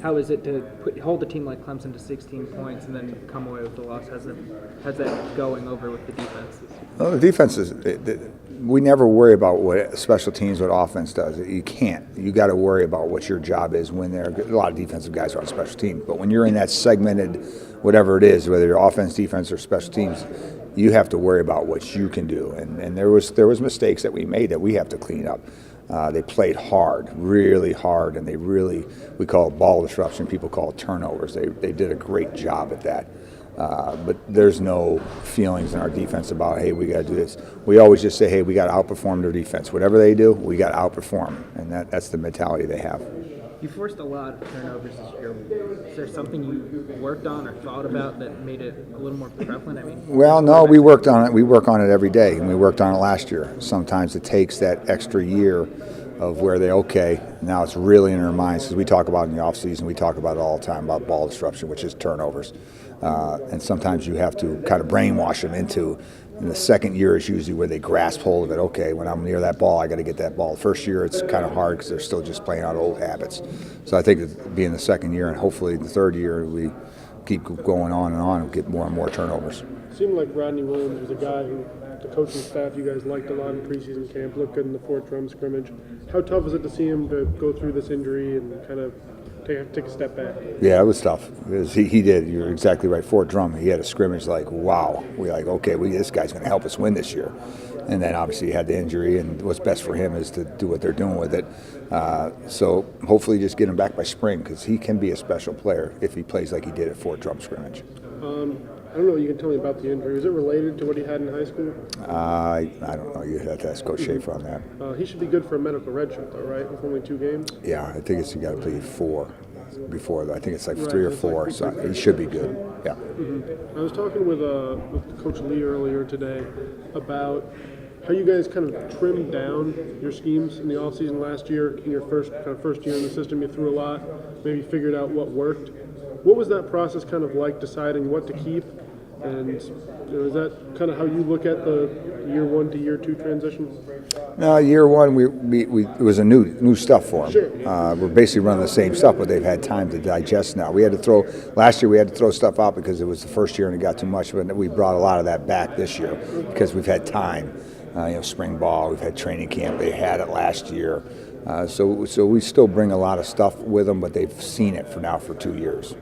How is it to hold a team like Clemson to 16 points and then come away with the loss? How's that going over with the defense? Well, the defense is we never worry about what special teams, what offense does. You can't. You got to worry about what your job is when there are a lot of defensive guys are on special teams. But when you're in that segmented, whatever it is, whether you're offense, defense, or special teams, you have to worry about what you can do. And there was mistakes that we made that we have to clean up. They played hard, really hard, and we call it ball disruption. People call it turnovers. They did a great job at that. But there's no feelings in our defense about, hey, we got to do this. We always just say, hey, we got to outperform their defense. Whatever they do, we got to outperform, and that's the mentality they have. You forced a lot of turnovers this year. Is there something you worked on or thought about that made it a little more prevalent? Well, no, we worked on it. We work on it every day, and we worked on it last year. Sometimes it takes that extra year of where now it's really in our minds, because we talk about it in the offseason, we talk about it all the time about ball disruption, which is turnovers. And sometimes you have to kind of brainwash them into, in the second year is usually where they grasp hold of it. Okay, when I'm near that ball, I got to get that ball. The first year, it's kind of hard because they're still just playing out old habits. So I think it'd be in the second year, and hopefully the third year, we keep going on and get more and more turnovers. It seemed like Rodney Williams was a guy who the coaching staff you guys liked a lot in preseason camp, looked good in the Fort Drum scrimmage. How tough is it to see him to go through this injury and kind of take a step back? Yeah, it was tough. He did. You're exactly right. Fort Drum, he had a scrimmage like, wow. We're like, okay, this guy's going to help us win this year. And then obviously he had the injury, and what's best for him is to do what they're doing with it. So hopefully just get him back by spring, because he can be a special player if he plays like he did at Fort Drum scrimmage. I don't know. You can tell me about the injury. Is it related to what he had in high school? I don't know. You have to ask Coach Schaefer on that. He should be good for a medical redshirt, though, right? With only 2 games. Yeah, I think you got to play 4 before. I think it's like 3 or 4. So he should be good. Yeah. I was talking with Coach Lee earlier today about how you guys kind of trimmed down your schemes in the offseason last year. In your first year in the system, you threw a lot, maybe figured out what worked. What was that process kind of like, deciding what to keep? And is that kind of how you look at the year 1 to year 2 transition? No, year 1 it was a new stuff for them. Sure. We're basically running the same stuff, but they've had time to digest now. Last year we had to throw stuff out because it was the first year and it got too much, but we brought a lot of that back this year because we've had time. Spring ball, we've had training camp. They had it last year. So we still bring a lot of stuff with them, but they've seen it for 2 years.